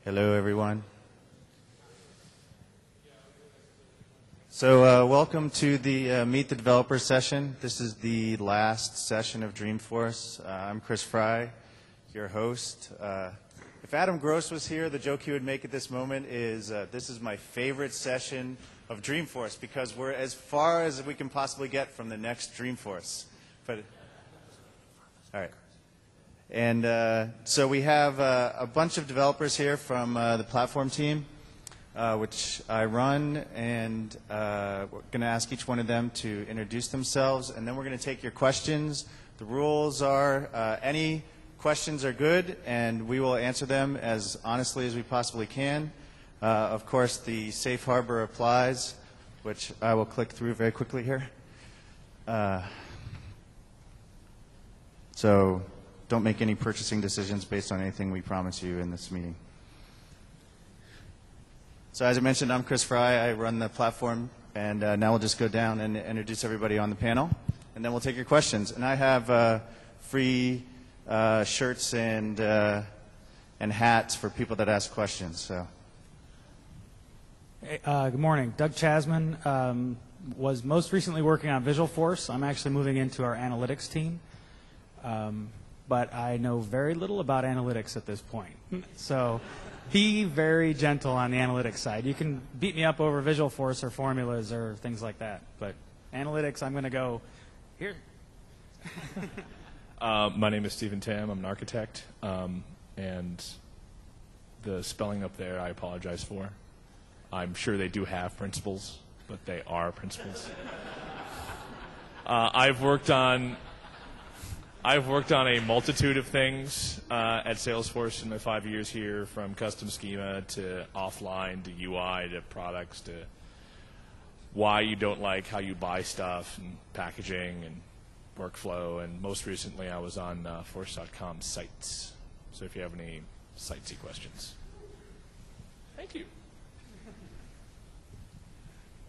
Hello, everyone. So welcome to the Meet the Developer session. This is the last session of Dreamforce. I'm Chris Fry, your host. If Adam Gross was here, the joke he would make at this moment is this is my favorite session of Dreamforce because we're as far as we can possibly get from the next Dreamforce. But all right. And so we have a bunch of developers here from the platform team, which I run, and we're going to ask each one of them to introduce themselves, and then we're going to take your questions. The rules are any questions are good, and we will answer them as honestly as we possibly can. Of course, the safe harbor applies, which I will click through very quickly here. So don't make any purchasing decisions based on anything we promise you in this meeting. So as I mentioned, I'm Chris Fry. I run the platform, and now we'll just go down and introduce everybody on the panel, and then we'll take your questions. And I have free shirts and hats for people that ask questions. So. Hey, good morning. Doug Chasman was most recently working on Visualforce. I'm actually moving into our analytics team. But I know very little about analytics at this point. So be very gentle on the analytics side. You can beat me up over Visualforce or formulas or things like that. But analytics, I'm going to go here. My name is Stephen Tam. I'm an architect. And the spelling up there I apologize for. I'm sure they do have principles, but they are principles. I've worked on a multitude of things at Salesforce in my 5 years here, from custom schema to offline to UI to products to why you don't like how you buy stuff and packaging and workflow. And most recently I was on Force.com sites. So if you have any sitesy questions. Thank you.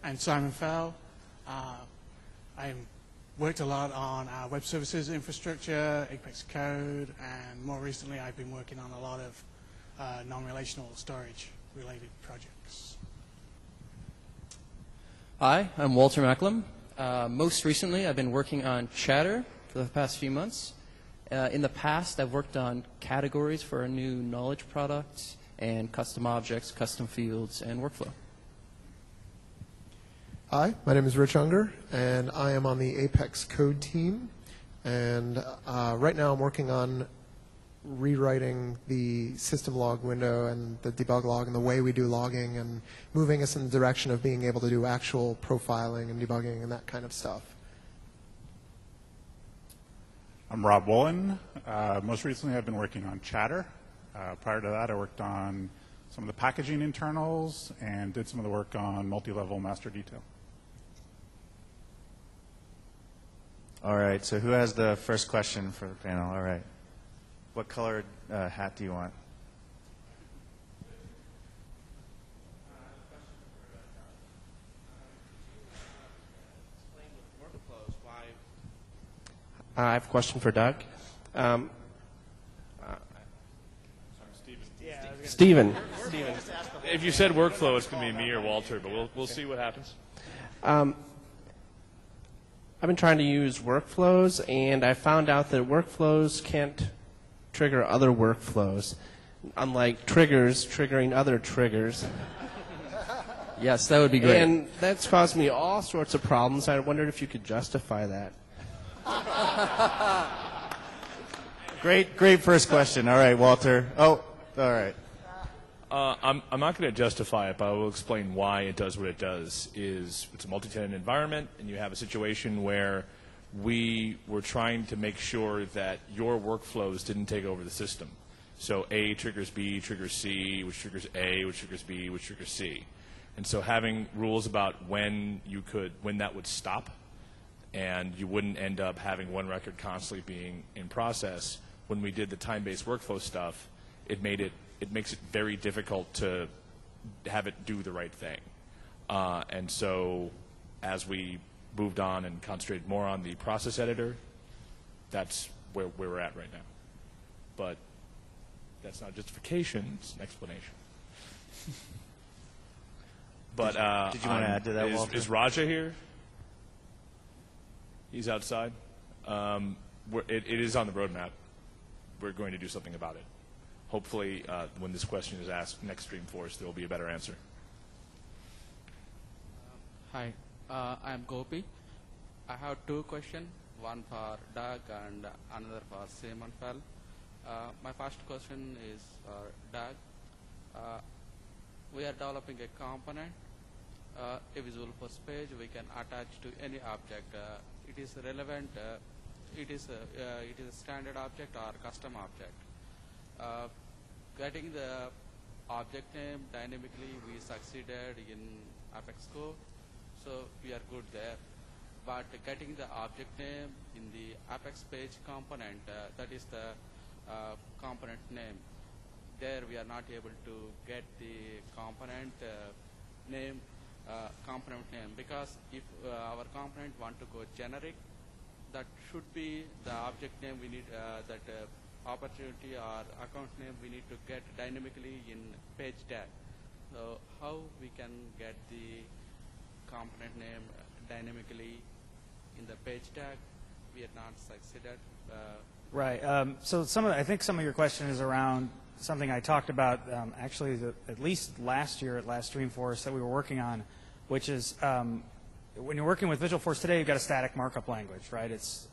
I'm Simon Fell. I'm worked a lot on our web services infrastructure, Apex Code, and more recently I've been working on a lot of non-relational storage related projects. Hi, I'm Walter Macklem. Most recently I've been working on Chatter for the past few months. In the past I've worked on categories for a new knowledge product and custom objects, custom fields, and workflow. Hi, my name is Rich Unger, and I am on the Apex Code team. And right now I'm working on rewriting the system log window and the debug log and the way we do logging and moving us in the direction of being able to do actual profiling and debugging and that kind of stuff. I'm Rob Woolen. Most recently I've been working on Chatter. Prior to that I worked on some of the packaging internals and did some of the work on multi-level master detail. All right, so who has the first question for the panel? All right. What colored hat do you want? I have a question for Doug. Stephen. If you said workflow, it's going to be me or Walter, but we'll see what happens. I've been trying to use workflows, and I found out that workflows can't trigger other workflows, unlike triggers triggering other triggers. Yes, that would be great. And that's caused me all sorts of problems. I wondered if you could justify that. Great first question. All right, Walter. Oh, all right. I'm not going to justify it, but I will explain why it does what it does. It's a multi-tenant environment, and you have a situation where we were trying to make sure that your workflows didn't take over the system. So A triggers B, triggers C, which triggers A, which triggers B, which triggers C. And so having rules about when that would stop, and you wouldn't end up having one record constantly being in process. When we did the time-based workflow stuff, it makes it very difficult to have it do the right thing. And so as we moved on and concentrated more on the process editor, that's where we're at right now. But That's not justification, it's an explanation. But Did you want to add to that, Walter? Is Raja here? He's outside. It is on the roadmap. We're going to do something about it. Hopefully, when this question is asked next Dreamforce, there will be a better answer. Hi, I'm Gopi. I have two questions, one for Doug and another for Simon Fell. My first question is for Doug. We are developing a component, a visual force page we can attach to any object. It is relevant. It is a standard object or custom object. Getting the object name dynamically, we succeeded in Apex Code, so we are good there. But getting the object name in the Apex page component, that is the component name. There we are not able to get the component name, because if our component want to go generic, that should be the object name we need, that opportunity or account name we need to get dynamically in page tag. So how we can get the component name dynamically in the page tag? We have not succeeded. Right. So I think some of your question is around something I talked about actually at least last year at last Dreamforce that we were working on, which is when you're working with Visualforce today, you've got a static markup language, right? It's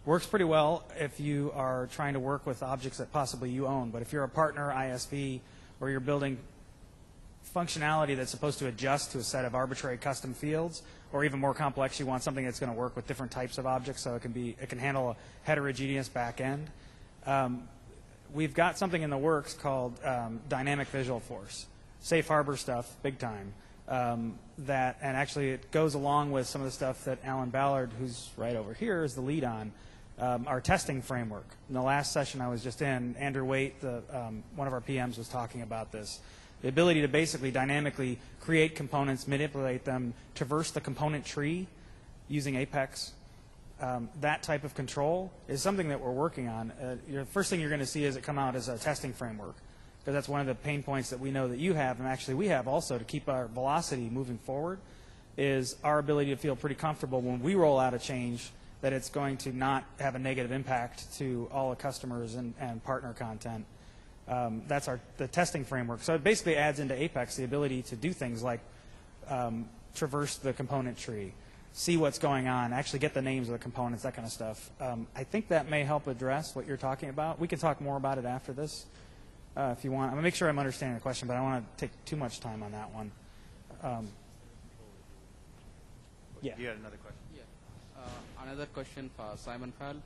works pretty well if you are trying to work with objects that possibly you own. But if you're a partner, ISV, or you're building functionality that's supposed to adjust to a set of arbitrary custom fields, or even more complex, you want something that's going to work with different types of objects, so it can handle a heterogeneous back end. We've got something in the works called Dynamic Visual Force, safe harbor stuff, big time. And actually it goes along with some of the stuff that Alan Ballard, who's right over here, is the lead on, our testing framework. In the last session I was just in, Andrew Waite, one of our PMs, was talking about this. The ability to basically dynamically create components, manipulate them, traverse the component tree using Apex. That type of control is something that we're working on. The first thing you're going to see as it come out is a testing framework, because that's one of the pain points that we know that you have, and actually we have also, to keep our velocity moving forward, is our ability to feel pretty comfortable when we roll out a change that it's going to not have a negative impact to all the customers and partner content. That's the testing framework. So it basically adds into Apex the ability to do things like traverse the component tree, see what's going on, actually get the names of the components, that kind of stuff. I think that may help address what you're talking about. We can talk more about it after this if you want. I'm going to make sure I'm understanding the question, but I don't want to take too much time on that one. Yeah. You had another question? Yeah. Another question for Simon Fell.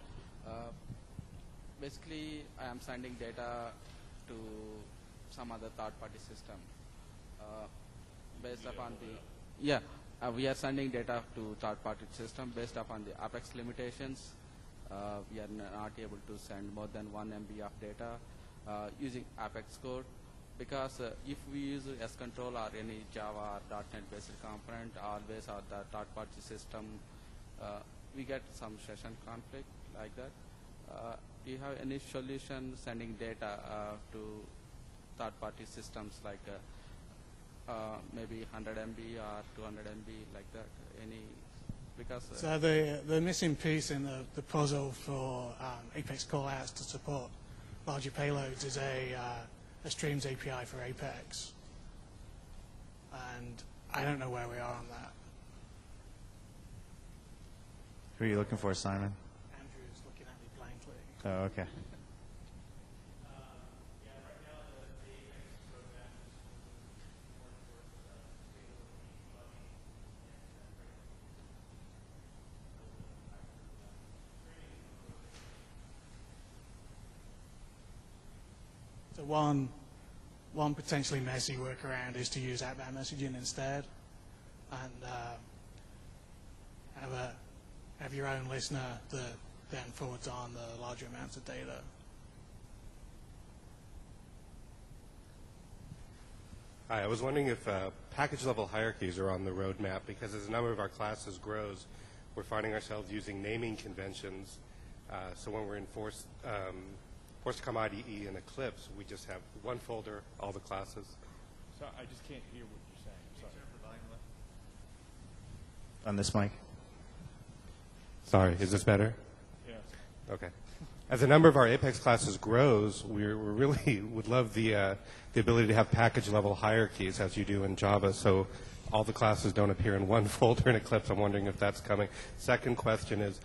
Basically, I am sending data to some other third-party system based upon the we are sending data to third-party system based upon the Apex limitations. We are not able to send more than 1 MB of data using Apex code, because if we use S-Control or any Java or .NET based component always on the third-party system, we get some session conflict like that. Do you have any solution sending data to third-party systems like maybe 100 MB or 200 MB like that? So the missing piece in the puzzle for Apex callouts to support larger payloads is a Streams API for Apex, and I don't know where we are on that. Who are you looking for, Simon? Andrew's looking at me blankly. Oh, okay. So one potentially messy workaround is to use outbound messaging instead, and have your own listener that then forwards on the larger amounts of data. Hi, I was wondering if package level hierarchies are on the roadmap, because as the number of our classes grows, we're finding ourselves using naming conventions. So when we're Force.com IDE and Eclipse, we just have one folder, all the classes. So I just can't hear what you're saying. Sorry. On this mic. Sorry, is this better? Yeah. Okay. As the number of our Apex classes grows, we really would love the ability to have package level hierarchies as you do in Java, so all the classes don't appear in one folder in Eclipse. I'm wondering if that's coming. Second question is,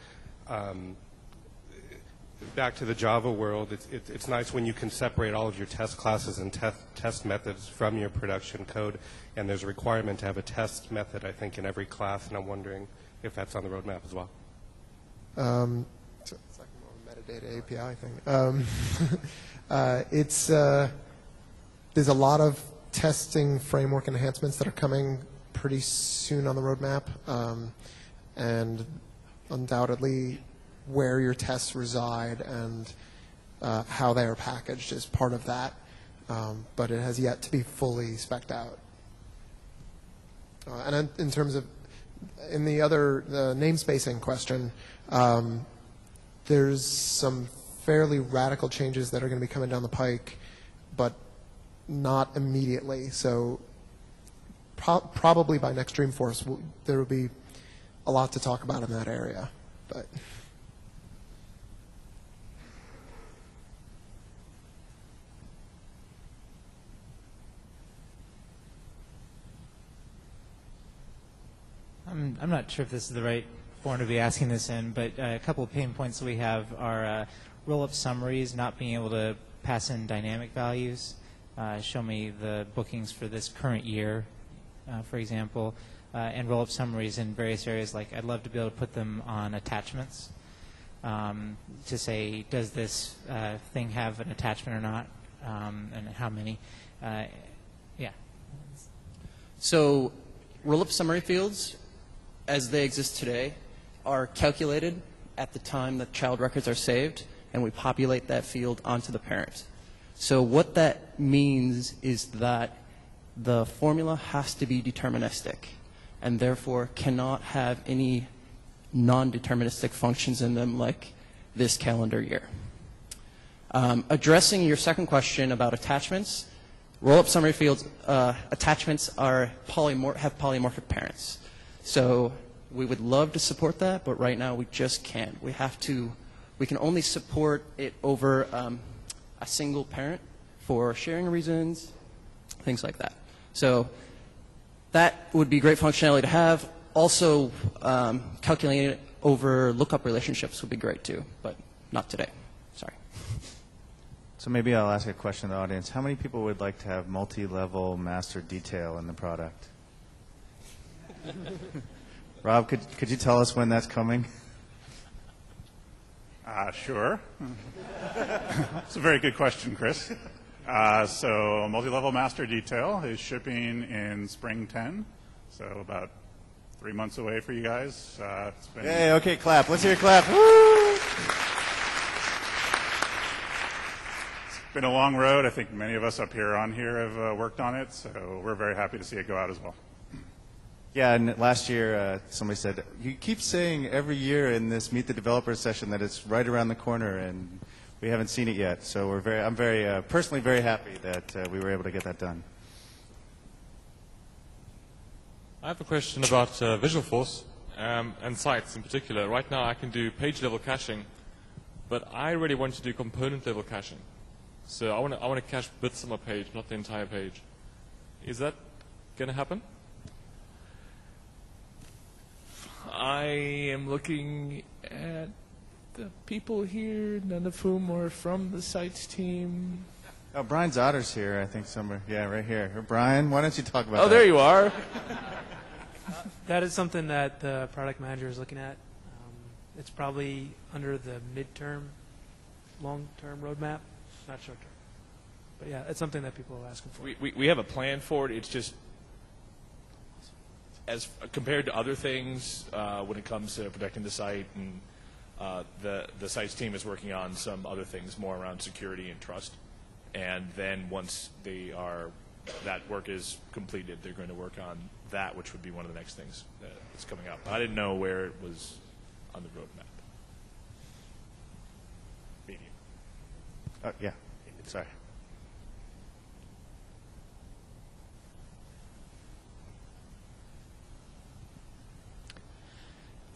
back to the Java world, it's nice when you can separate all of your test classes and test methods from your production code, and there's a requirement to have a test method, I think, in every class, and I'm wondering if that's on the roadmap as well. It's like more of a metadata API thing. There's a lot of testing framework enhancements that are coming pretty soon on the roadmap, and undoubtedly where your tests reside and how they are packaged is part of that, but it has yet to be fully spec'd out. And in terms of, in the namespacing question, there's some fairly radical changes that are going to be coming down the pike, but not immediately. So probably by next Dreamforce, there will be a lot to talk about in that area. But I'm not sure if this is the right forum to be asking this in, but a couple of pain points that we have are roll-up summaries, not being able to pass in dynamic values. Show me the bookings for this current year, for example, and roll-up summaries in various areas. Like I'd love to be able to put them on attachments to say, does this thing have an attachment or not, and how many. Yeah. So roll-up summary fields, as they exist today, are calculated at the time that child records are saved, and we populate that field onto the parent. So what that means is that the formula has to be deterministic, and therefore cannot have any non-deterministic functions in them like this calendar year. Addressing your second question about attachments, roll-up summary fields attachments have polymorphic parents. So we would love to support that, but right now we just can't. We can only support it over a single parent for sharing reasons, things like that. So that would be great functionality to have. Also, calculating it over lookup relationships would be great too, but not today. Sorry. So maybe I'll ask a question to the audience. How many people would like to have multi-level master detail in the product? Rob, could you tell us when that's coming? Sure. It's a very good question, Chris. So multi-level master detail is shipping in spring 10, so about 3 months away for you guys. Hey, okay, clap. Let's hear a clap. Woo! It's been a long road. I think many of us up here have worked on it, so we're very happy to see it go out as well. Yeah, and last year somebody said, you keep saying every year in this Meet the Developers session that it's right around the corner, and we haven't seen it yet. So I'm personally very happy that we were able to get that done. I have a question about Visualforce and sites in particular. Right now I can do page-level caching, but I really want to do component-level caching. So I want to cache bits on my page, not the entire page. Is that going to happen? I am looking at the people here, none of whom are from the sites team. Oh, Brian Zotter's here, I think, somewhere. Yeah, right here. Brian, why don't you talk about that? Oh, there you are. That is something that the product manager is looking at. It's probably under the midterm, long-term roadmap, not short-term. But yeah, it's something that people are asking for. We have a plan for it. It's just, as compared to other things, when it comes to protecting the site, and the sites team is working on some other things more around security and trust. And then once that work is completed, they're going to work on that, which would be one of the next things that's coming up. I didn't know where it was on the roadmap. Maybe. Oh, yeah. Sorry.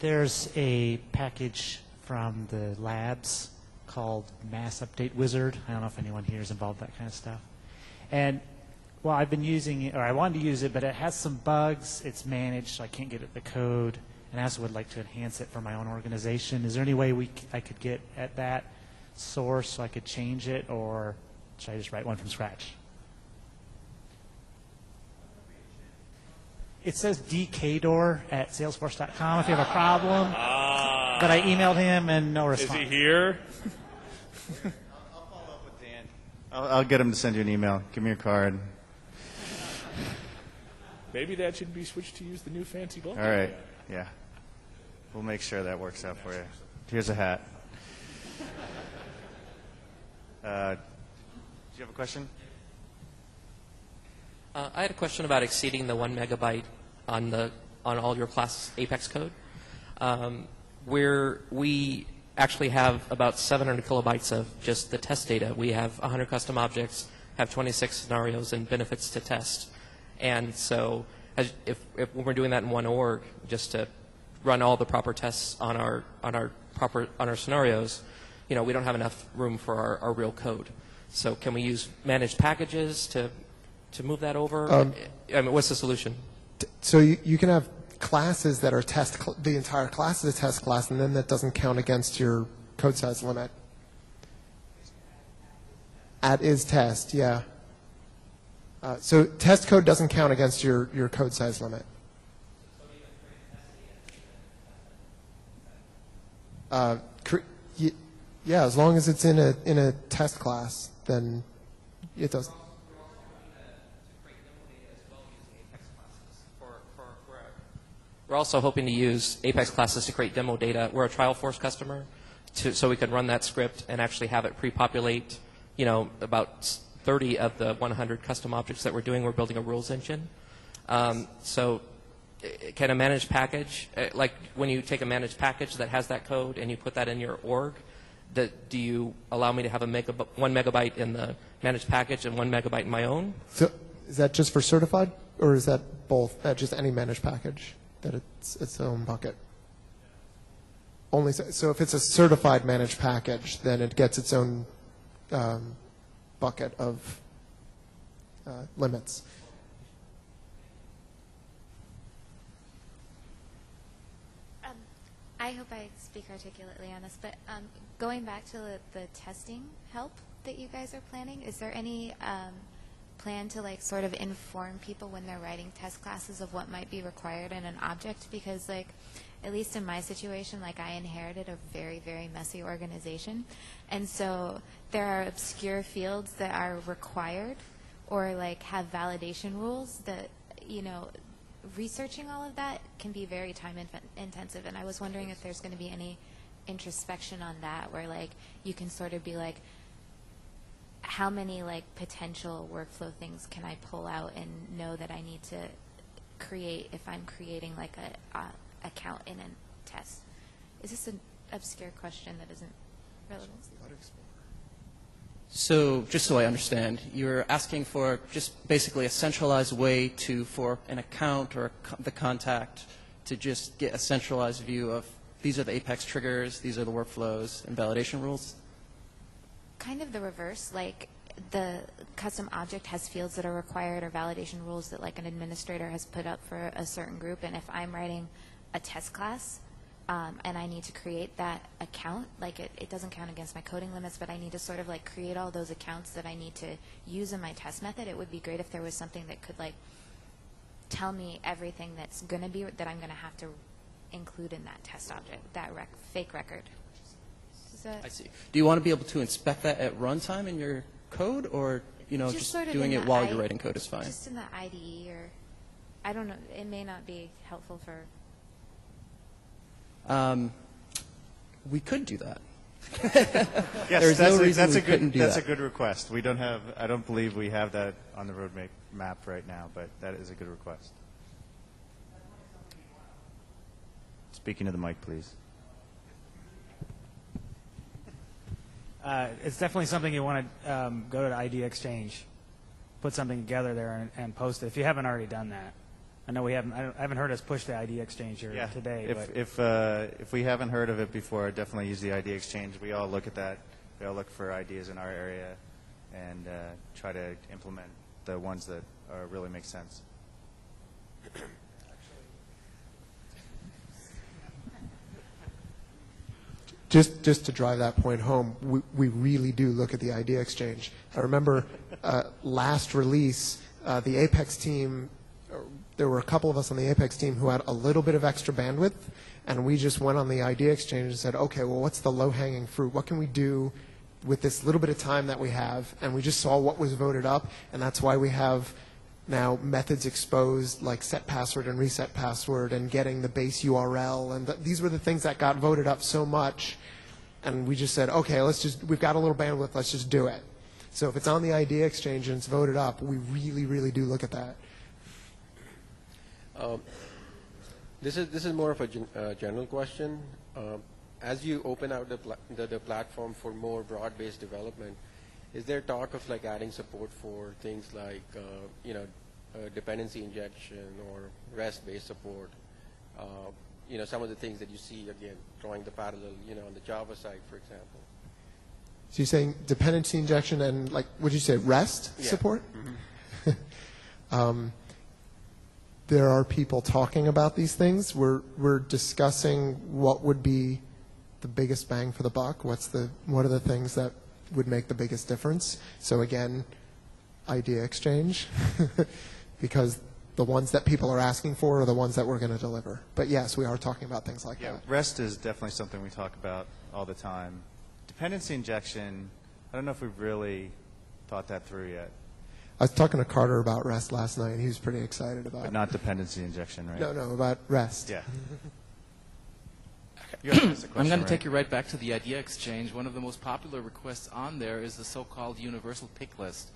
There's a package from the labs called Mass Update Wizard. I don't know if anyone here is involved in that kind of stuff. And, well, I've been using it, or I wanted to use it, but it has some bugs. It's managed, so I can't get at the code. And I also would like to enhance it for my own organization. Is there any way I could get at that source so I could change it, or should I just write one from scratch? It says dkdor@salesforce.com if you have a problem. But I emailed him and no response. Is he here? I'll follow up with Dan. I'll get him to send you an email. Give me your card. Maybe that should be switched to use the new fancy glove. All right. Yeah. We'll make sure that works out for you. Here's a hat. Do you have a question? I had a question about exceeding the 1 megabyte on all your class Apex code. Where we actually have about 700 kilobytes of just the test data. We have 100 custom objects, have 26 scenarios and benefits to test. And so if when we're doing that in one org, just to run all the proper tests on our scenarios, we don't have enough room for our real code. So can we use managed packages to move that over? What's the solution? So you can have classes that are the entire class is a test class, and then that doesn't count against your code size limit. At is test, yeah. So test code doesn't count against your code size limit. Yeah, as long as it's in a test class, then it doesn't. We're also hoping to use Apex classes to create demo data. We're a trial force customer, so we can run that script and actually have it pre-populate, about 30 of the 100 custom objects that we're doing. We're building a rules engine. So can a managed package, like when you take a managed package that has that code and you put that in your org, do you allow me to have 1 megabyte in the managed package and 1 megabyte in my own? So is that just for certified, or is that both? Just any managed package? That it's its own bucket. Only so if it's a certified managed package, then it gets its own bucket of limits. I hope I speak articulately on this, but going back to the testing help that you guys are planning, is there any plan to sort of inform people when they're writing test classes of what might be required in an object? Because at least in my situation, I inherited a very, very messy organization, and so there are obscure fields that are required or have validation rules that researching all of that can be very time intensive, and I was wondering if there's going to be any introspection on that where you can sort of be how many potential workflow things can I pull out and know that I need to create if I'm creating a account in a test? Is this an obscure question that isn't relevant? So just so I understand, you're asking for just basically a centralized way for an account or the contact to just get a centralized view of these are the Apex triggers, these are the workflows and validation rules? Kind of the reverse. The custom object has fields that are required or validation rules that an administrator has put up for a certain group, and if I'm writing a test class and I need to create that account, it doesn't count against my coding limits, but I need to sort of create all those accounts that I need to use in my test method. It would be great if there was something that could tell me everything that's going to be that I'm going to have to include in that test object, that fake record. I see. Do you want to be able to inspect that at runtime in your code, or just sort of doing it while you're writing code is fine? Just in the IDE, or I don't know. It may not be helpful for. We could do that. Yes, no reason we couldn't do that's that. a good request. We don't have. I don't believe we have that on the roadmap right now, but that is a good request. Speaking to the mic, please. It's definitely something you want to go to ID Exchange, put something together there, and post it if you haven't already done that. I know we haven't. I haven't heard us push the ID Exchange here today. If we haven't heard of it before, definitely use the ID Exchange. We all look at that. We all look for ideas in our area and try to implement the ones that really make sense. Just to drive that point home, we really do look at the idea exchange. I remember last release, the Apex team, there were a couple of us on the Apex team who had a little bit of extra bandwidth, and we just went on the idea exchange and said, okay, well, what's the low-hanging fruit? What can we do with this little bit of time that we have? And we just saw what was voted up, and that's why we have now methods exposed like set password and reset password and getting the base URL. And these were the things that got voted up so much. And we just said, okay, we've got a little bandwidth, let's just do it. So if it's on the idea exchange and it's voted up, we really, really do look at that. This is more of a general question. As you open out the platform for more broad-based development, is there talk of like adding support for things like dependency injection or REST-based support? Some of the things that you see, again, drawing the parallel, on the Java side, for example. So you're saying dependency injection and, like, would you say REST support? Mm-hmm. There are people talking about these things. We're discussing what would be the biggest bang for the buck. What are the things that would make the biggest difference? So again, idea exchange, because the ones that people are asking for are the ones that we're going to deliver. But yes, we are talking about things like that. REST is definitely something we talk about all the time. Dependency injection, I don't know if we've really thought that through yet. I was talking to Carter about REST last night. He was pretty excited about it. But not dependency injection, right? No, about REST. Yeah. I'm going to take you right back to the idea exchange. One of the most popular requests on there is the so-called universal pick list,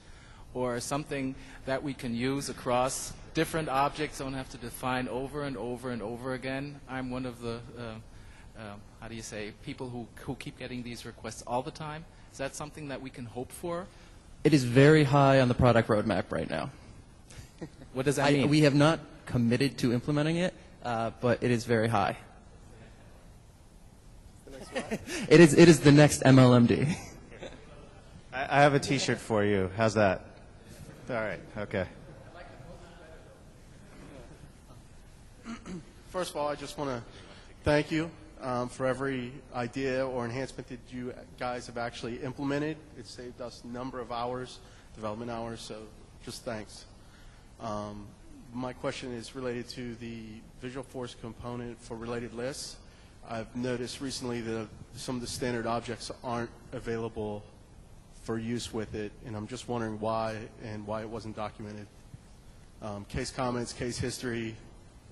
or something that we can use across different objects, don't have to define over and over and over again. I'm one of the, people who keep getting these requests all the time. Is that something that we can hope for? It is very high on the product roadmap right now. What does that mean? We have not committed to implementing it, but it is very high. It is the next MLMD. I have a T-shirt for you. How's that? All right. Okay. First of all, I just want to thank you for every idea or enhancement that you guys have actually implemented. It saved us a number of hours, development hours, so just thanks. My question is related to the Visualforce component for related lists. I've noticed recently that some of the standard objects aren't available for use with it, and I'm just wondering why and why it wasn't documented. Case comments, case history,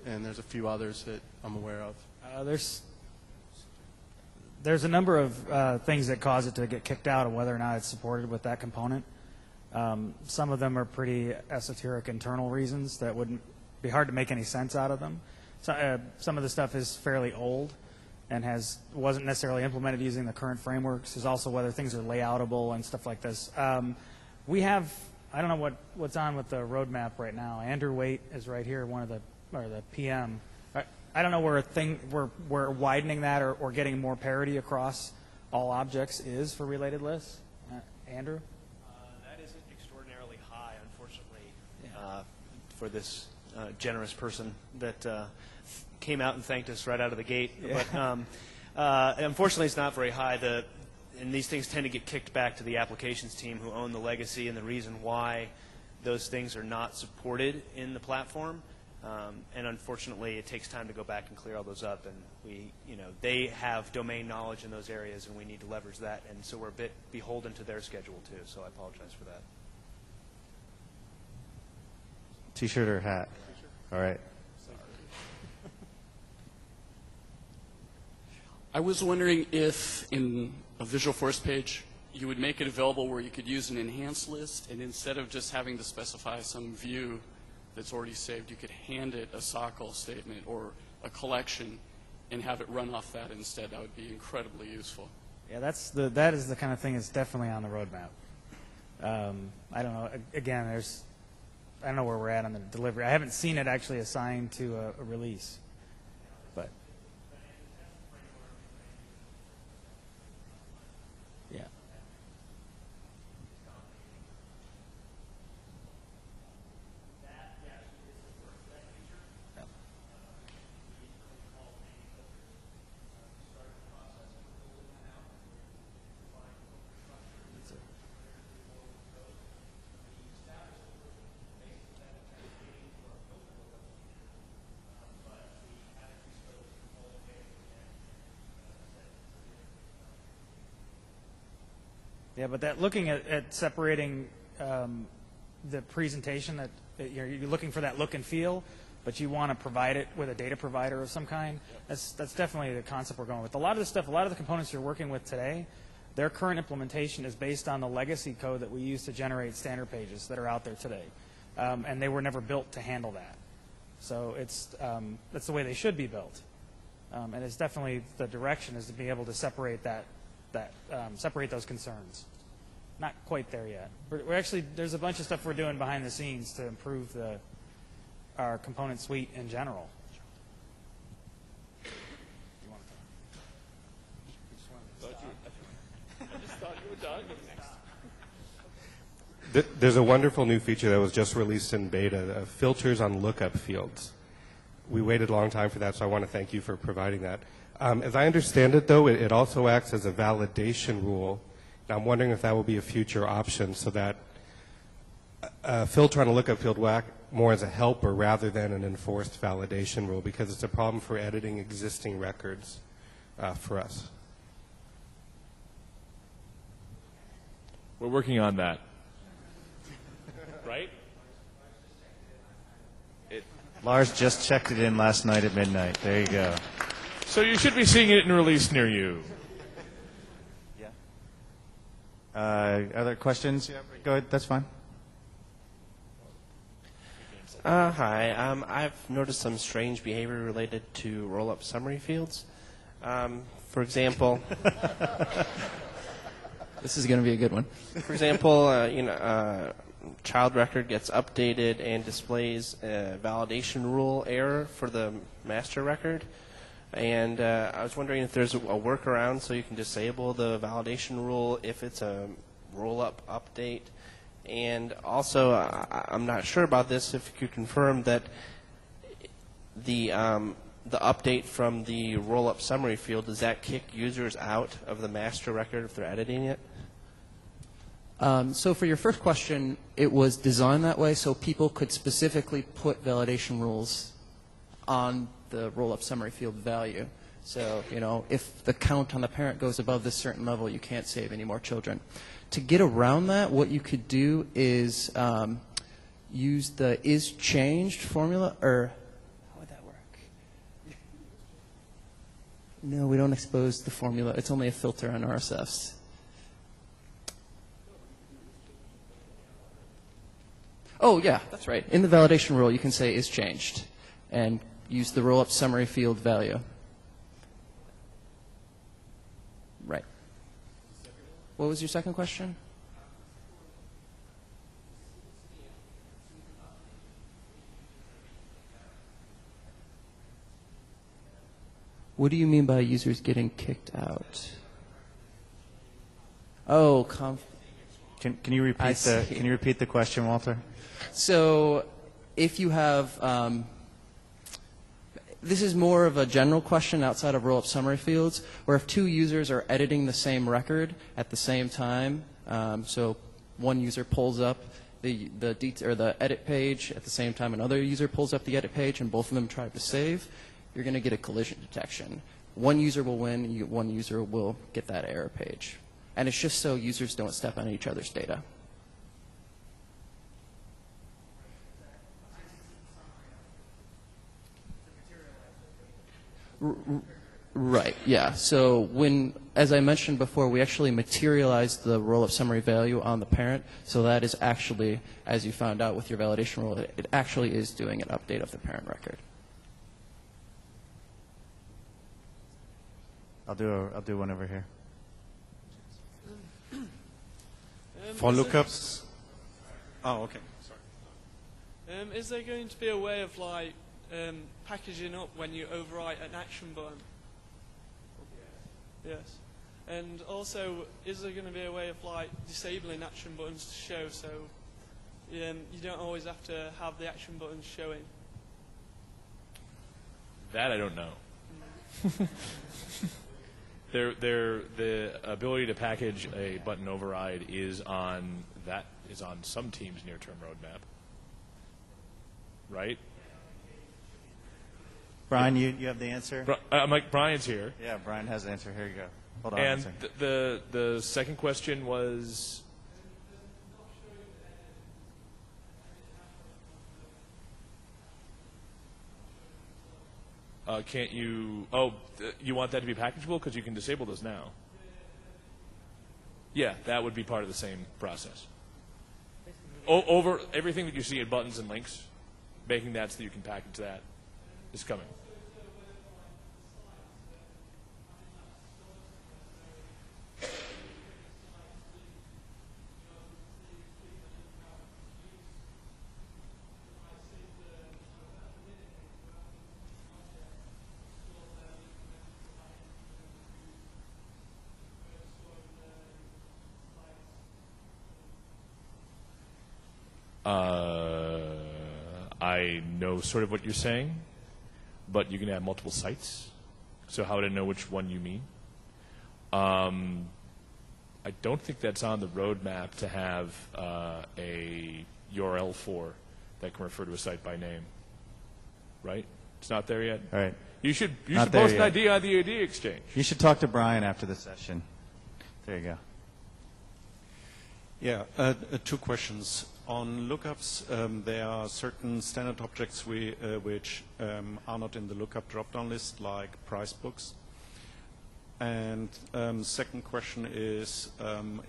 and there's a few others that I'm aware of. There's a number of things that cause it to get kicked out, and whether or not it's supported with that component. Some of them are pretty esoteric internal reasons that wouldn't be hard to make any sense out of them. So, some of the stuff is fairly old and wasn't necessarily implemented using the current frameworks. There's also whether things are layoutable and stuff like this. We have, I don't know what's on with the roadmap right now. Andrew Waite is right here, the PM. I don't know where widening that or getting more parity across all objects is for related lists. Andrew? That isn't extraordinarily high, unfortunately, for this generous person that came out and thanked us right out of the gate. Yeah. But unfortunately, it's not very high. And these things tend to get kicked back to the applications team who own the legacy and the reason why those things are not supported in the platform. And unfortunately, it takes time to go back and clear all those up. And they have domain knowledge in those areas, and we need to leverage that. And so we're a bit beholden to their schedule too. So I apologize for that. T-shirt or hat? All right. I was wondering if in a Visualforce page you would make it available where you could use an enhanced list, and instead of just having to specify some view that's already saved, you could hand it a SOCL statement or a collection and have it run off that instead. That would be incredibly useful. Yeah, that is the kind of thing that's definitely on the roadmap. I don't know. Again, I don't know where we're at on the delivery. I haven't seen it actually assigned to a release, but yeah. Yeah, but that looking at separating the presentation, that you're looking for that look and feel, but you want to provide it with a data provider of some kind. That's definitely the concept we're going with. A lot of the stuff, a lot of the components you're working with today, their current implementation is based on the legacy code that we use to generate standard pages that are out there today, and they were never built to handle that. So that's the way they should be built, and it's definitely the direction is to be able to separate separate those concerns. Not quite there yet. We're actually, there's a bunch of stuff we're doing behind the scenes to improve our component suite in general. There's a wonderful new feature that was just released in beta, filters on lookup fields. We waited a long time for that, so I want to thank you for providing that. As I understand it, though, it also acts as a validation rule. Now, I'm wondering if that will be a future option so that a filter on a lookup field will act more as a helper rather than an enforced validation rule, because it's a problem for editing existing records for us. We're working on that. Right? Lars just checked it in last night at midnight. There you go. So you should be seeing it in release near you. Yeah. Other questions? Yeah, go ahead. That's fine. Hi. I've noticed some strange behavior related to roll-up summary fields. For example, this is going to be a good one. For example, child record gets updated and displays a validation rule error for the master record. And I was wondering if there's a workaround so you can disable the validation rule if it's a roll-up update. And also, I'm not sure about this, if you could confirm that the update from the roll-up summary field, does that kick users out of the master record if they're editing it? So for your first question, it was designed that way so people could specifically put validation rules on the roll-up summary field value. So, if the count on the parent goes above this certain level, you can't save any more children. To get around that, what you could do is use the isChanged formula, or how would that work? No, we don't expose the formula. It's only a filter on RSFs. Oh, yeah, that's right. In the validation rule, you can say isChanged and use the roll-up summary field value. Right. What was your second question? What do you mean by users getting kicked out? Oh, Can you repeat the question, Walter? So, if you have this is more of a general question outside of roll-up summary fields, where if two users are editing the same record at the same time, so one user pulls up the edit page at the same time another user pulls up the edit page, and both of them try to save, you're going to get a collision detection. One user will win, and one user will get that error page. And it's just so users don't step on each other's data. Right, yeah. So as I mentioned before, we actually materialized the roll-up summary value on the parent. So that is actually, as you found out with your validation rule, it actually is doing an update of the parent record. I'll do one over here. For is lookups? Oh, okay. Sorry. Is there going to be a way of like packaging up when you overwrite an action button? Yes. And also, is there going to be a way of like disabling action buttons to show so you don't always have to have the action buttons showing? That I don't know. The ability to package a button override is on some team's near-term roadmap, right? Brian, you have the answer? I'm like, Brian's here. Yeah, Brian has the answer. Here you go. Hold on And a second. the second question was... can't you... Oh, you want that to be packageable? Because you can disable those now. Yeah, that would be part of the same process. Over everything that you see in buttons and links, making that so that you can package that is coming. I know sort of what you're saying, but you can have multiple sites. So how would I know which one you mean? I don't think that's on the roadmap to have a URL for that can refer to a site by name. Right? It's not there yet? All right. You should Not there post an yet. idea on the AD Exchange. You should talk to Brian after the session. There you go. Yeah, two questions. On lookups, there are certain standard objects which are not in the lookup drop-down list, like price books. And second question is,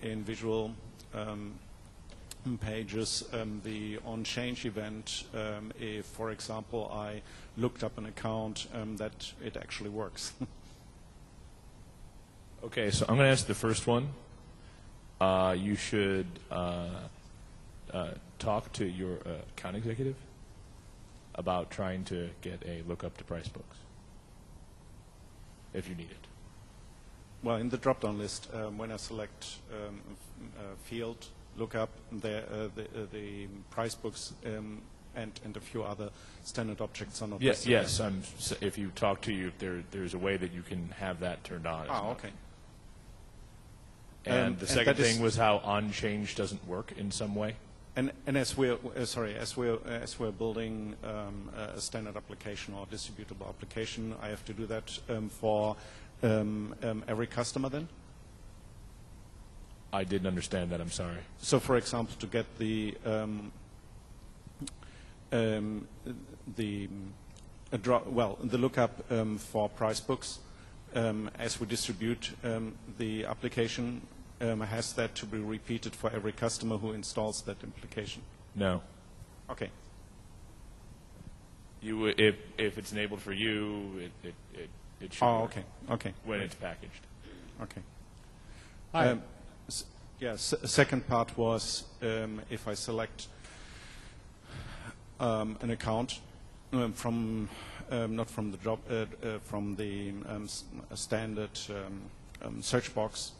in visual pages, the on-change event, if, for example, I looked up an account, that it actually works. Okay, so I'm going to answer the first one. You should talk to your account executive about trying to get a lookup to price books, if you need it. Well, in the drop-down list, when I select field lookup, the price books and a few other standard objects are not listed. Yes. If you talk to you, there's a way that you can have that turned on. Oh, okay. And the second thing was how on-change doesn't work in some way. And as we're building a standard application or distributable application, I have to do that for every customer then? I didn't understand that. I'm sorry. So, for example, to get the lookup for price books, as we distribute the application, has that to be repeated for every customer who installs that application? No. Okay. If it's enabled for you, it should Oh, work. okay. When it's packaged. Okay. Hi. Second part was if I select an account from not from the job from the standard search box,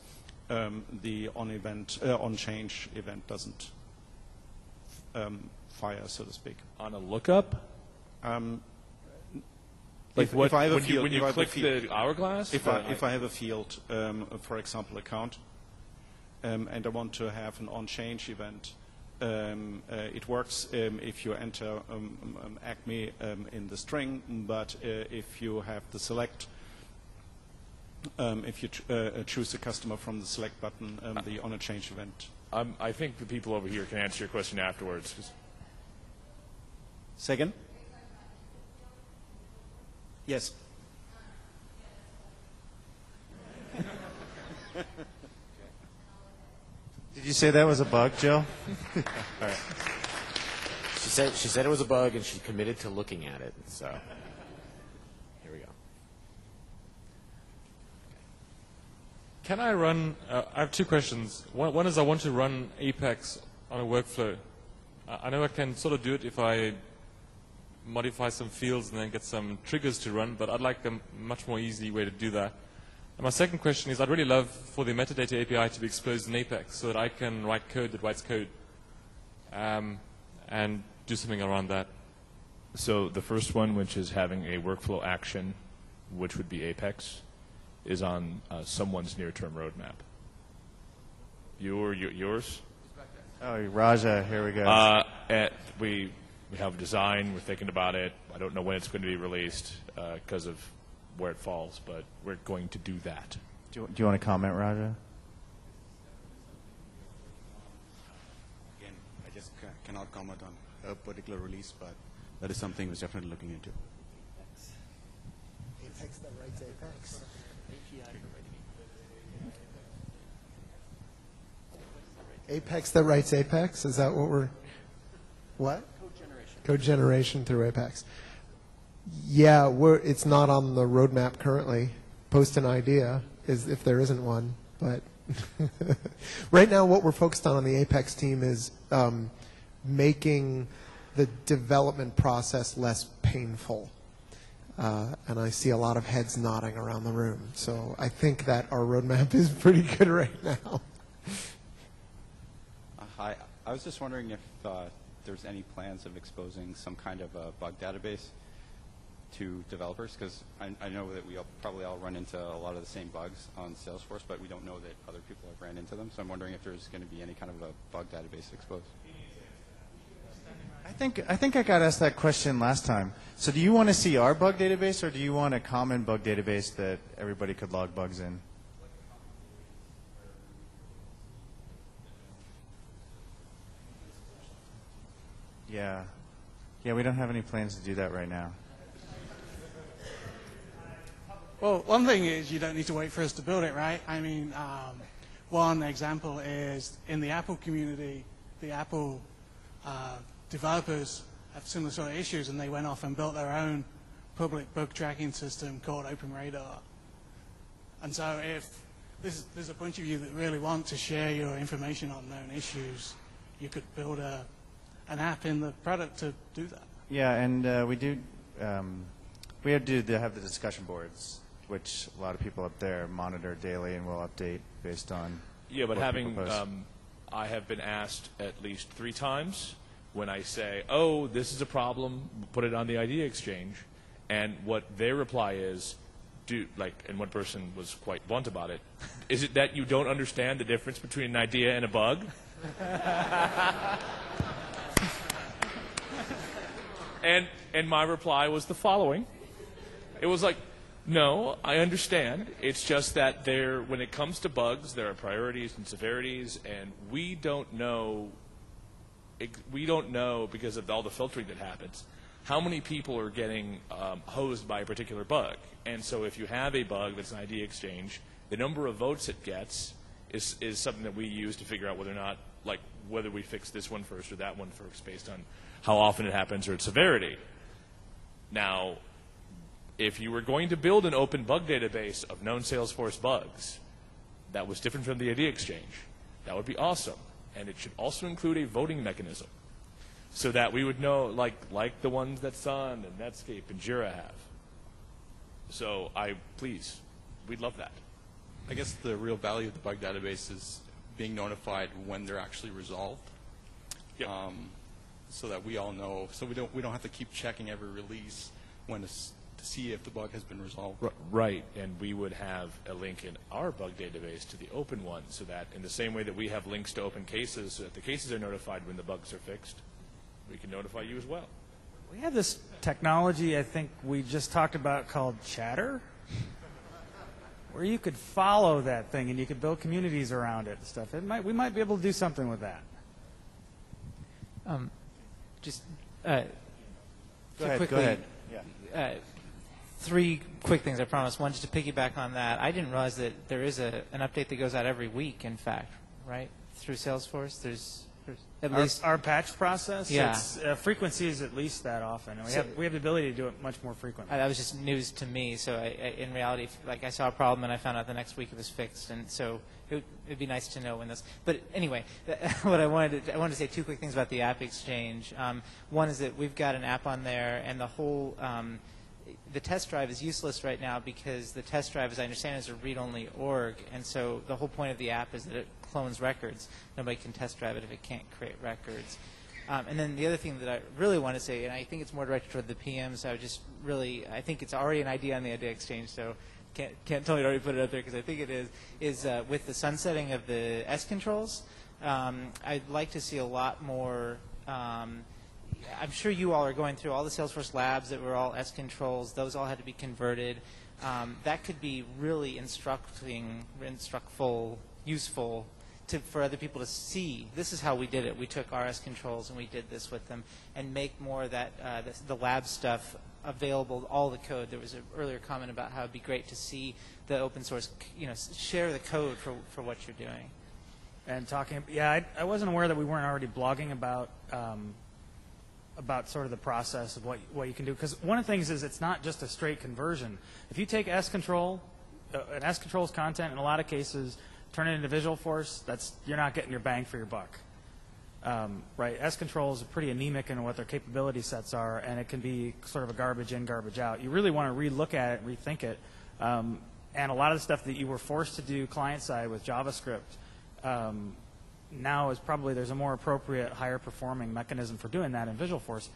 the on-change event doesn't fire, so to speak. On a lookup? If I have a field, when you click the hourglass? If I have a field, for example, account, and I want to have an on-change event, it works if you enter Acme in the string, but if you have the select, if you choose the customer from the select button, the on-change event. I think the people over here can answer your question afterwards. Second? Yes. Did you say that was a bug, Jill? All right. She said it was a bug, and she committed to looking at it. So here we go. Can I run, I have two questions. One is I want to run Apex on a workflow. I know I can sort of do it if I modify some fields and then get some triggers to run, but I'd like a much more easy way to do that. And my second question is I'd really love for the metadata API to be exposed in Apex so that I can write code that writes code and do something around that. So the first one, which is having a workflow action, which would be Apex, is on someone's near-term roadmap. Yours? Oh, Raja, here we go. We have a design. We're thinking about it. I don't know when it's going to be released because of where it falls, but we're going to do that. Do you want to comment, Raja? Again, I just cannot comment on a particular release, but that is something we're definitely looking into. Apex that writes Apex. Apex that writes Apex? Is that what we're... What? Code generation through Apex. Yeah, it's not on the roadmap currently. Post an idea, if there isn't one. But right now what we're focused on the Apex team is making the development process less painful. And I see a lot of heads nodding around the room. So I think that our roadmap is pretty good right now. Hi. I was just wondering if there's any plans of exposing some kind of a bug database to developers, because I know that we probably all run into a lot of the same bugs on Salesforce, but we don't know that other people have ran into them. So I'm wondering if there's going to be any kind of a bug database exposed. I think I got asked that question last time. So do you want to see our bug database, or do you want a common bug database that everybody could log bugs in? Yeah. Yeah, we don't have any plans to do that right now. Well, one thing is you don't need to wait for us to build it, right? I mean, one example is in the Apple community, the Apple developers have similar sort of issues, and they went off and built their own public bug tracking system called OpenRadar. And so if there's a bunch of you that really want to share your information on known issues, you could build an app in the product to do that. Yeah, and we do have the discussion boards, which a lot of people up there monitor daily and will update based on. Yeah, but I have been asked at least 3 times when I say, "Oh, this is a problem, put it on the Idea Exchange," and what their reply is, and one person was quite blunt about it, is it that you don't understand the difference between an idea and a bug? And my reply was the following. It was like, no, I understand. It's just that when it comes to bugs, there are priorities and severities, and we don't know because of all the filtering that happens, how many people are getting hosed by a particular bug. And so if you have a bug that's an ID exchange, the number of votes it gets is something that we use to figure out whether or not, whether we fix this one first or that one first based on how often it happens or its severity. Now, if you were going to build an open bug database of known Salesforce bugs that was different from the ID exchange, that would be awesome. And it should also include a voting mechanism so that we would know, like the ones that Sun and Netscape and Jira have. So please, we'd love that. I guess the real value of the bug database is being notified when they're actually resolved. Yep. So that we all know, so we don't have to keep checking every release to see if the bug has been resolved. Right, and we would have a link in our bug database to the open one, so that in the same way that we have links to open cases, so that the cases are notified when the bugs are fixed, we can notify you as well. We have this technology I think we just talked about called Chatter, where you could follow that thing and you could build communities around it and stuff. We might be able to do something with that. Go ahead. Yeah. 3 quick things, I promise. One, just to piggyback on that, I didn't realize that there is an update that goes out every week, in fact, right? Through Salesforce, there's At least our patch process. Yeah. It's, frequency is at least that often. And we have the ability to do it much more frequently. that was just news to me. So in reality, like I saw a problem and I found out the next week it was fixed, and so it'd be nice to know when this. But anyway, what I wanted to say two quick things about the App Exchange. One is that we've got an app on there, and the whole the test drive is useless right now because the test drive, as I understand, is a read-only org, and so the whole point of the app is that it clones records. Nobody can test drive it if it can't create records. And then the other thing that I really want to say, and I think it's more directed toward the PMs, I think it's already an idea on the Idea Exchange, so can't tell you to already put it up there because I think it is with the sunsetting of the S controls, I'd like to see a lot more. I'm sure you all are going through all the Salesforce labs that were all S controls. Those all had to be converted. That could be really instructful, useful for other people to see. This is how we did it. We took our S controls and we did this with them, and make more of that the lab stuff available, all the code. There was an earlier comment about how it'd be great to see the open source, share the code for what you're doing. And I wasn't aware that we weren't already blogging about sort of the process of what you can do. Because one of the things is it's not just a straight conversion. If you take S control, an S control's content in a lot of cases, turn it into Visualforce, you're not getting your bang for your buck. Right? S controls are pretty anemic in what their capability sets are, and it can be sort of a garbage in, garbage out. You really want to relook at it, rethink it. And a lot of the stuff that you were forced to do client-side with JavaScript, now is probably there's a more appropriate, higher performing mechanism for doing that in Visualforce.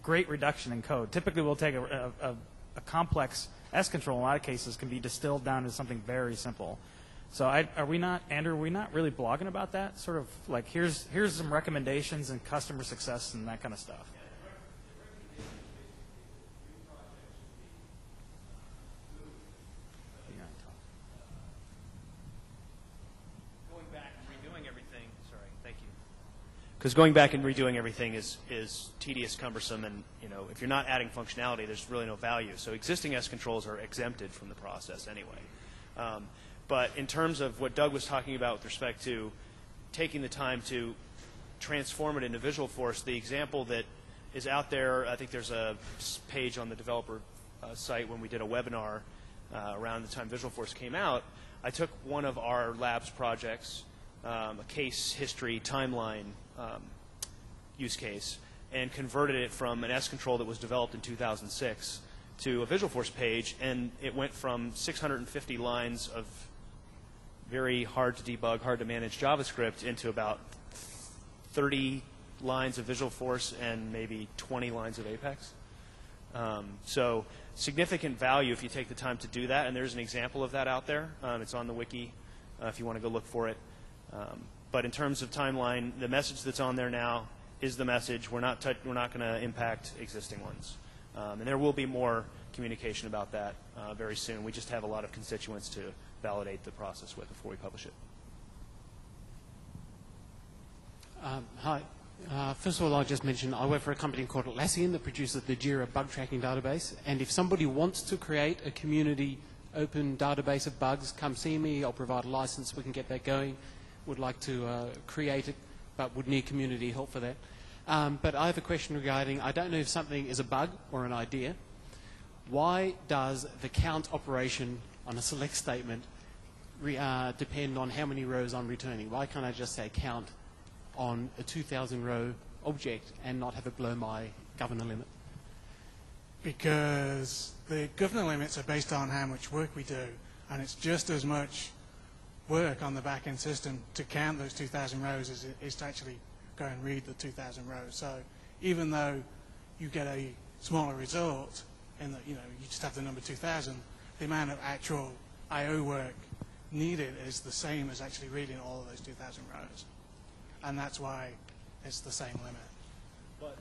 Great reduction in code. Typically we'll take a complex S control, in a lot of cases, can be distilled down to something very simple. So Andrew, are we not really blogging about that? Sort of like here's some recommendations and customer success and that kind of stuff. Because going back and redoing everything is tedious, cumbersome, and if you're not adding functionality, there's really no value. So existing S controls are exempted from the process anyway. But in terms of what Doug was talking about with respect to taking the time to transform it into Visualforce, the example that is out there, I think there's a page on the developer site when we did a webinar around the time Visualforce came out. I took one of our labs projects, a case history timeline use case, and converted it from an S control that was developed in 2006 to a Visualforce page, and it went from 650 lines of very hard to debug, hard to manage JavaScript into about 30 lines of Visualforce and maybe 20 lines of Apex. So significant value if you take the time to do that, and there's an example of that out there. It's on the wiki if you want to go look for it. But in terms of timeline, the message that's on there now is the message. We're not going to impact existing ones. And there will be more communication about that very soon. We just have a lot of constituents to validate the process with before we publish it. Hi. First of all, I'll just mention I work for a company called Atlassian that produces the Jira bug tracking database. And if somebody wants to create a community open database of bugs, come see me. I'll provide a license. We can get that going. Would like to create it, but would need community help for that. But I have a question regarding, I don't know if something is a bug or an idea. Why does the count operation on a select statement depend on how many rows I'm returning? Why can't I just say count on a 2,000 row object and not have it blow my governor limit? Because the governor limits are based on how much work we do, and it's just as much work on the back-end system to count those 2,000 rows as it is to actually go and read the 2,000 rows. So even though you get a smaller result in that you just have the number 2,000, the amount of actual I/O work needed is the same as actually reading all of those 2,000 rows, and that's why it's the same limit. But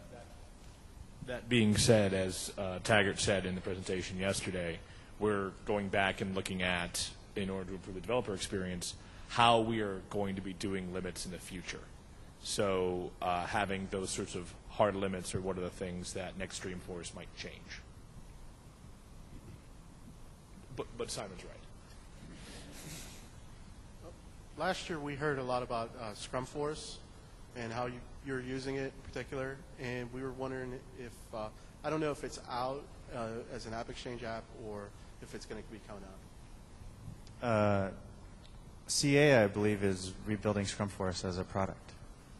that being said, as Taggart said in the presentation yesterday, we're going back and looking at, in order to improve the developer experience, how we are going to be doing limits in the future. So having those sorts of hard limits are one of the things that next Dreamforce might change. But Simon's right. Last year we heard a lot about Scrum Force, and how you're using it in particular. And we were wondering if, I don't know if it's out as an App Exchange app or if it's going to be coming out. CA, I believe, is rebuilding Scrumforce as a product,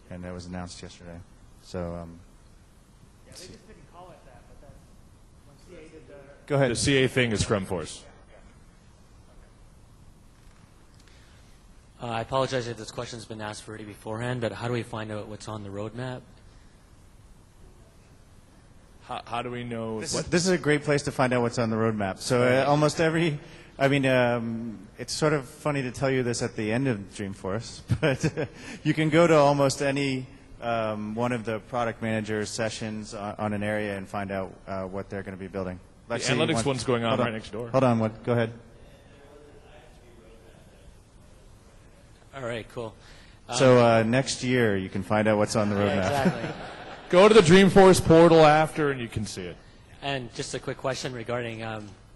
and that was announced yesterday. So, Yeah, they just didn't call it that, but that's when CA did the... Go ahead. The CA thing is Scrumforce. I apologize if this question's been asked already beforehand, but how do we find out what's on the roadmap? How do we know? This is a great place to find out what's on the roadmap. So almost every, I mean, it's sort of funny to tell you this at the end of Dreamforce, but you can go to almost any one of the product manager sessions on an area and find out what they're going to be building. The analytics one's going on right next door. Hold on, go ahead. All right, cool. So next year you can find out what's on the roadmap. Yeah, exactly. Go to the Dreamforce portal after and you can see it. And just a quick question regarding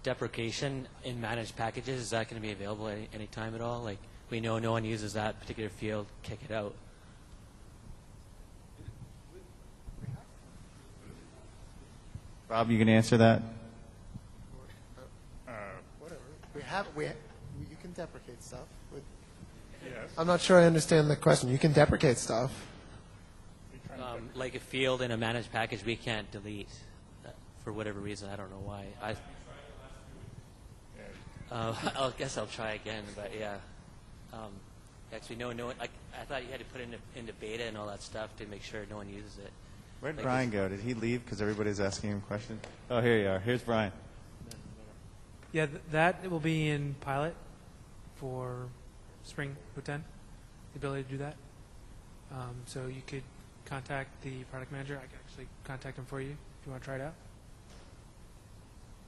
deprecation in managed packages. Is that going to be available at any time at all? Like, we know no one uses that particular field, kick it out. Rob, you can answer that? Whatever. You can deprecate stuff. I'm not sure I understand the question. You can deprecate stuff. Like a field in a managed package we can't delete for whatever reason. I don't know why. I guess I'll try again, but yeah. Actually, no one. I thought you had to put it into beta and all that stuff to make sure no one uses it. Where'd Brian go? Did he leave because everybody's asking him questions? Oh, here you are. Here's Brian. Yeah, that will be in pilot for Spring 10, the ability to do that. So you could contact the product manager. I can actually contact him for you if you want to try it out.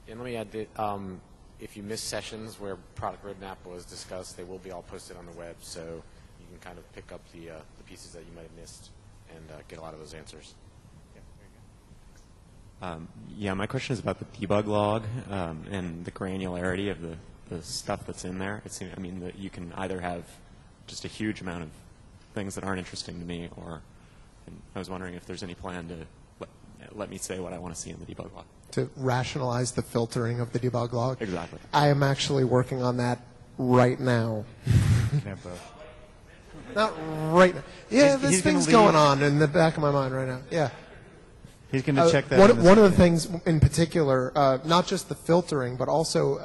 And let me add that if you miss sessions where product roadmap was discussed, they will be all posted on the web, so you can kind of pick up the pieces that you might have missed and get a lot of those answers. Yeah, my question is about the debug log and the granularity of the stuff that's in there. It seems, I mean, that you can either have just a huge amount of things that aren't interesting to me, or I was wondering if there's any plan to let me say what I want to see in the debug log. To rationalize the filtering of the debug log? Exactly. I am actually working on that right now. Not right now. Yeah, this thing's going on in the back of my mind right now. Yeah. He's going to check that. One of the things in particular, not just the filtering, but also,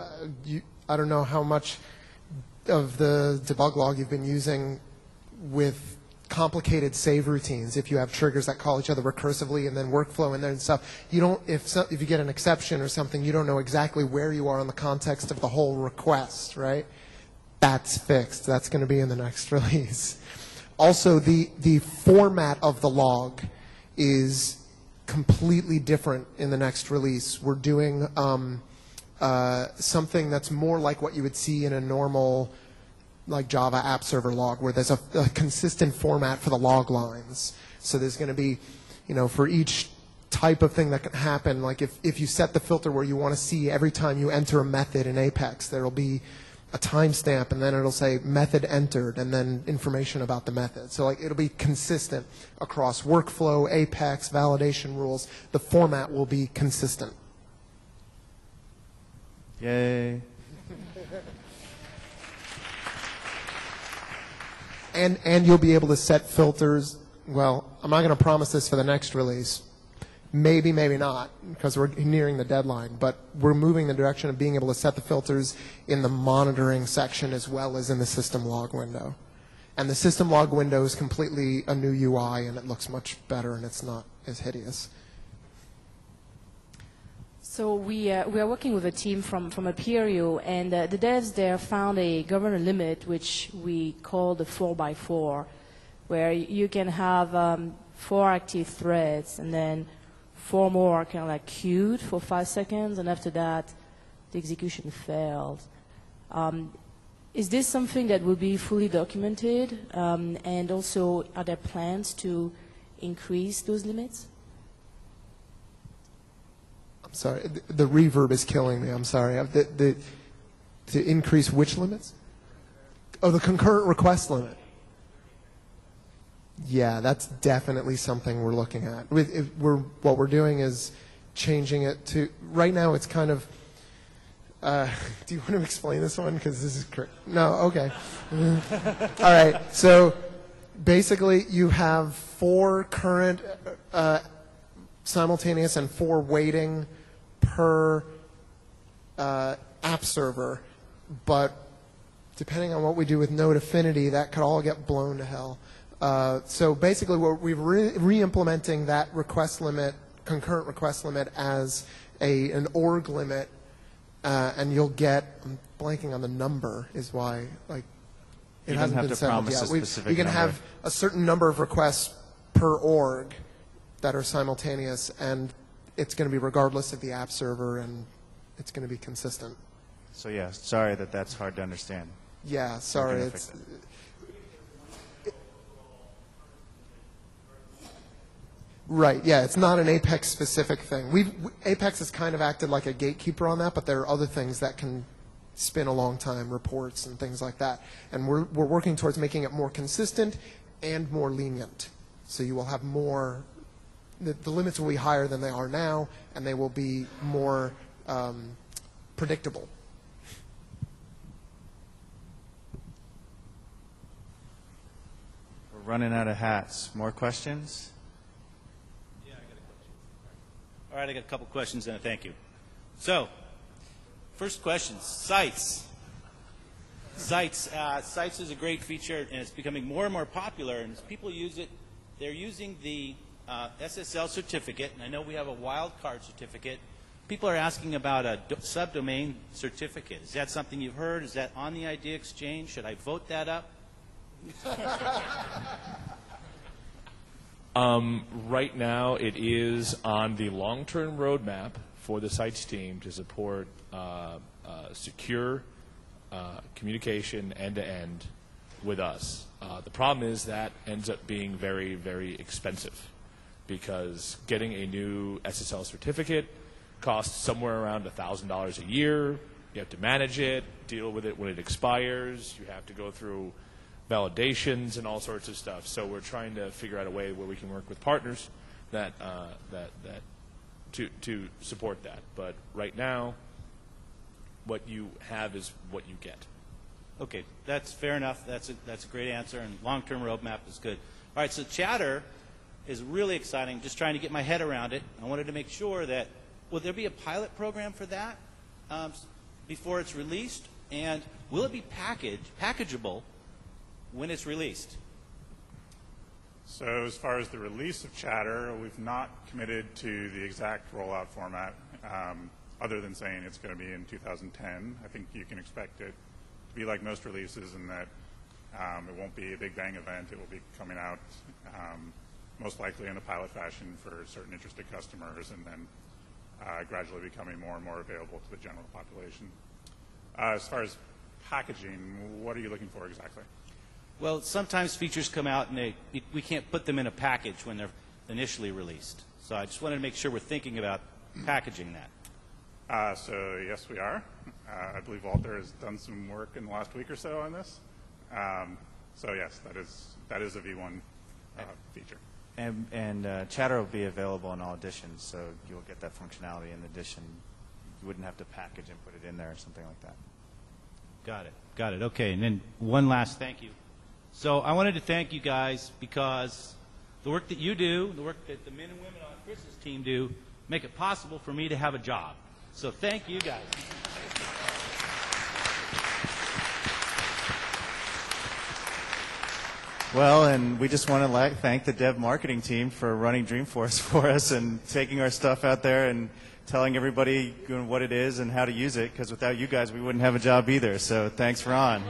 I don't know how much of the debug log you've been using with complicated save routines. If you have triggers that call each other recursively and then workflow in there and stuff, you don't. If you get an exception or something, you don't know exactly where you are in the context of the whole request, right? That's fixed. That's going to be in the next release. Also, the format of the log is completely different in the next release. We're doing something that's more like what you would see in a normal like Java app server log, where there's a consistent format for the log lines. So there's going to be, for each type of thing that can happen, like if you set the filter where you want to see every time you enter a method in Apex, there will be a timestamp, and then it'll say method entered, and then information about the method. So like it'll be consistent across workflow, Apex, validation rules. The format will be consistent. Yay. And you'll be able to set filters. Well, I'm not going to promise this for the next release. Maybe, maybe not, because we're nearing the deadline. But we're moving in the direction of being able to set the filters in the monitoring section as well as in the system log window. And the system log window is completely a new UI, and it looks much better, and it's not as hideous. So we are working with a team from Aperio, and the devs there found a governor limit, which we call the 4x4, where you can have 4 active threads, and then 4 more kind of like queued for 5 seconds, and after that, the execution failed. Is this something that will be fully documented? And also, are there plans to increase those limits? Sorry, the reverb is killing me. I'm sorry. To increase which limits? Oh, the concurrent request limit. Yeah, that's definitely something we're looking at. What we're doing is changing it to, right now it's kind of, do you want to explain this one? Because this is, no, okay. All right, so basically you have 4 current simultaneous and 4 waiting per app server, but depending on what we do with node affinity, that could all get blown to hell. So basically, we're re-implementing that request limit, concurrent request limit, as an org limit, and you'll get. I'm blanking on the number, is why it hasn't been settled yet. We can have a certain number of requests per org that are simultaneous, and it's going to be regardless of the app server, and it's going to be consistent. So yeah, sorry that's hard to understand. Yeah, sorry. Right, yeah, it's not an Apex-specific thing. Apex has kind of acted like a gatekeeper on that, but there are other things that can spin a long time, reports and things like that. And we're working towards making it more consistent and more lenient. So you will have more, the limits will be higher than they are now, and they will be more predictable. We're running out of hats. More questions? All right, I got a couple questions and a thank you. So, first question, sites. Sites is a great feature, and it's becoming more and more popular. And as people use it, they're using the SSL certificate. And I know we have a wildcard certificate. People are asking about a subdomain certificate. Is that something you've heard? Is that on the idea exchange? Should I vote that up? Right now, it is on the long-term roadmap for the sites team to support secure communication end-to-end with us. The problem is that ends up being very, very expensive because getting a new SSL certificate costs somewhere around $1,000 a year. You have to manage it, deal with it when it expires. You have to go through validations and all sorts of stuff. So we're trying to figure out a way where we can work with partners that to support that. But right now, what you have is what you get. Okay, that's fair enough. That's a great answer, and long-term roadmap is good. All right, so Chatter is really exciting. Just trying to get my head around it. I wanted to make sure that will there be a pilot program for that before it's released, and will it be packageable when it's released? So as far as the release of Chatter, we've not committed to the exact rollout format, other than saying it's going to be in 2010. I think you can expect it to be like most releases in that it won't be a big bang event. It will be coming out most likely in a pilot fashion for certain interested customers, and then gradually becoming more and more available to the general population. As far as packaging, what are you looking for exactly? Well, sometimes features come out and we can't put them in a package when they're initially released. So I just wanted to make sure we're thinking about packaging that. So yes, we are. I believe Walter has done some work in the last week or so on this. So yes, that is a V1 feature. And Chatter will be available in all editions, so you'll get that functionality in addition. You wouldn't have to package and put it in there or something like that. Got it. Okay, and then one last thank you. So I wanted to thank you guys because the work that you do, the work that the men and women on Chris's team do, make it possible for me to have a job. So thank you guys. Well, and we just want to thank the dev marketing team for running Dreamforce for us and taking our stuff out there and telling everybody what it is and how to use it, because without you guys, we wouldn't have a job either. So thanks, Ron.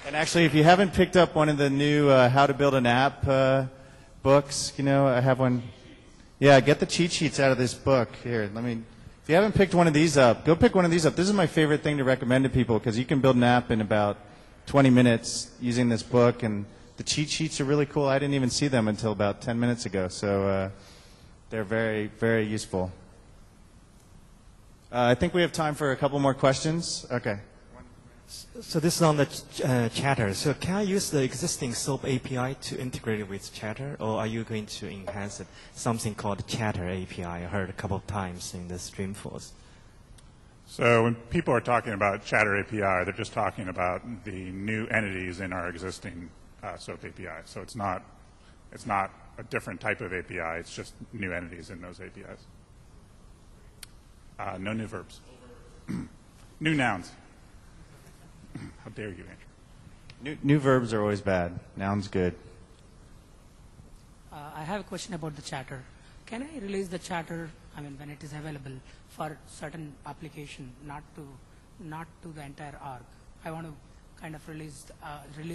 And actually, if you haven't picked up one of the new How to Build an App books, I have one. Yeah, get the cheat sheets out of this book. Here, if you haven't picked one of these up, go pick one of these up. This is my favorite thing to recommend to people because you can build an app in about 20 minutes using this book, and the cheat sheets are really cool. I didn't even see them until about 10 minutes ago, so they're very, very useful. I think we have time for a couple more questions. Okay. So this is on the Chatter. So can I use the existing SOAP API to integrate it with Chatter, or are you going to enhance it? Something called Chatter API. I heard a couple of times in the Dreamforce. So when people are talking about Chatter API, they're just talking about the new entities in our existing SOAP API. So it's not a different type of API. It's just new entities in those APIs. No new verbs. New nouns. How dare you, Andrew? New verbs are always bad. Nouns good. I have a question about the Chatter. Can I release the Chatter, when it is available for certain application, not to the entire org? I want to kind of release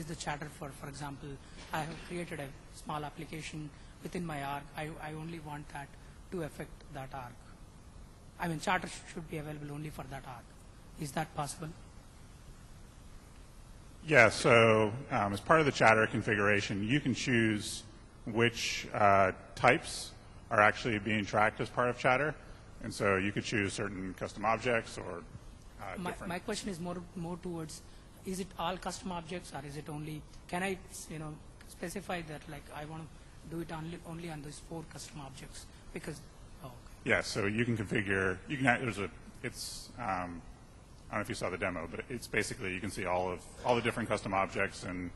the Chatter for example, I have created a small application within my org. I only want that to affect that org. Chatter should be available only for that org. Is that possible? Yeah, so as part of the Chatter configuration, you can choose which types are actually being tracked as part of Chatter. And so you could choose certain custom objects or different. My question is more towards, is it all custom objects, or is it only, can I specify that like I want to do it only on those 4 custom objects? Because, Yeah, so you can configure, I don't know if you saw the demo, but it's basically, you can see all the different custom objects and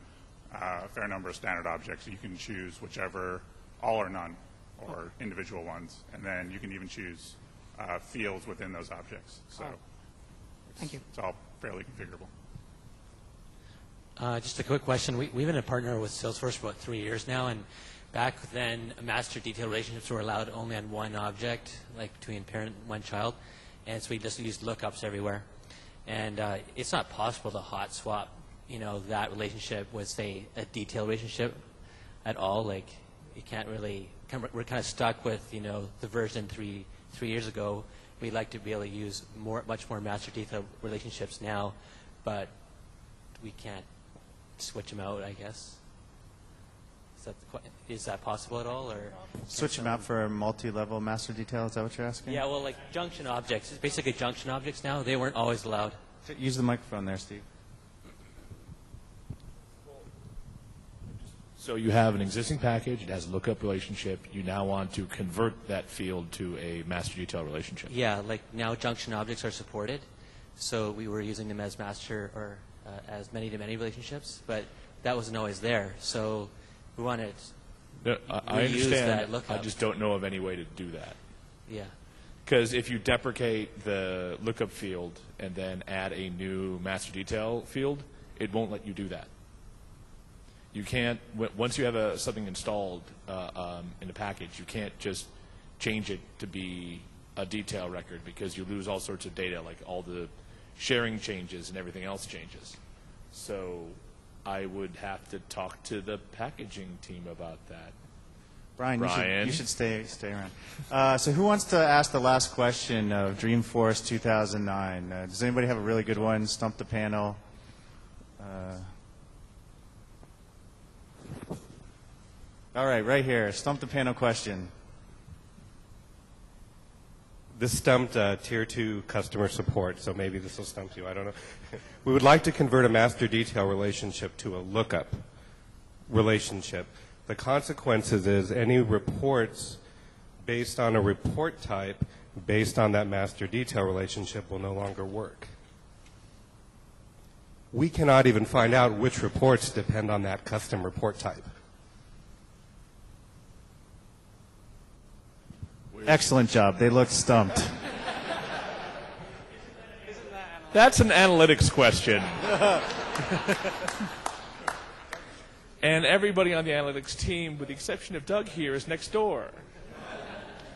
a fair number of standard objects. You can choose whichever, all or none, or individual ones. And then you can even choose fields within those objects. So thank you. It's all fairly configurable. Just a quick question. We've been a partner with Salesforce for about 3 years now, and back then, master detail relationships were allowed only on one object, like between parent and one child, and so we just used lookups everywhere. And it's not possible to hot swap, that relationship with, say, a detail relationship at all. Like, you can't really. We're kind of stuck with, the version 3 years ago. We'd like to be able to use much more master detail relationships now, but we can't switch them out, I guess. Is that possible at all, or Switch them out for a multi-level master detail? Is that what you're asking? Yeah, well, like junction objects. It's basically junction objects now. They weren't always allowed. Use the microphone there, Steve. So you have an existing package. It has a lookup relationship. You now want to convert that field to a master detail relationship. Yeah, like now junction objects are supported. So we were using them as master or as many-to-many relationships, but that wasn't always there. So we wanted to I reuse understand. that lookup. I just don't know of any way to do that. Yeah. Because if you deprecate the lookup field and then add a new master detail field, it won't let you do that. You can't, once you have something installed in a package, you can't just change it to be a detail record because you lose all sorts of data, like all the sharing changes and everything else changes. So I would have to talk to the packaging team about that. Brian, you should stay around. So who wants to ask the last question of Dreamforce 2009? Does anybody have a really good one? Stump the panel. All right here. Stump the panel question. This stumped Tier 2 customer support, so maybe this will stump you. I don't know. We would like to convert a master detail relationship to a lookup relationship. The consequences is any reports based on a report type based on that master detail relationship will no longer work. We cannot even find out which reports depend on that custom report type. Excellent job. They looked stumped. That's an analytics question. And everybody on the analytics team, with the exception of Doug here, is next door.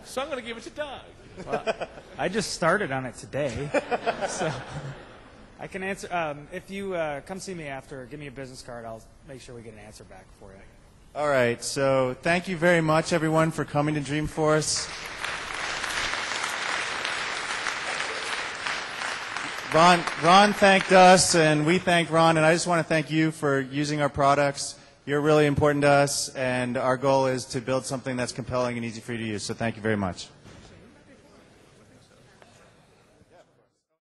So I'm going to give it to Doug. Well, I just started on it today, so I can answer. If you come see me after, give me a business card. I'll make sure we get an answer back for you. All right. So thank you very much, everyone, for coming to Dreamforce. Ron thanked us, and we thanked Ron, and I just want to thank you for using our products. You're really important to us, and our goal is to build something that's compelling and easy for you to use. So thank you very much.